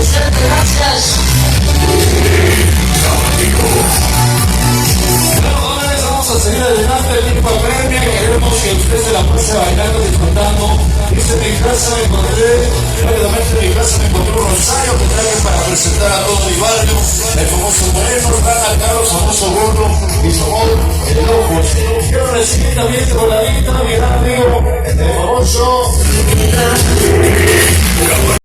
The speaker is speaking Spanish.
Presidente, gracias. Vamos a seguir adelante el mismo premio. Queremos que usted se la pase bailando, disfrutando. Dice: en mi casa me encontré, rápidamente en mi casa me encontré un rosario que traje para presentar a todo mi barrio. El famoso Moreno, Rana, Carlos, famoso Gordo, y Somón, el Loco. Quiero recibir también con la vida, mi gran amigo, el famoso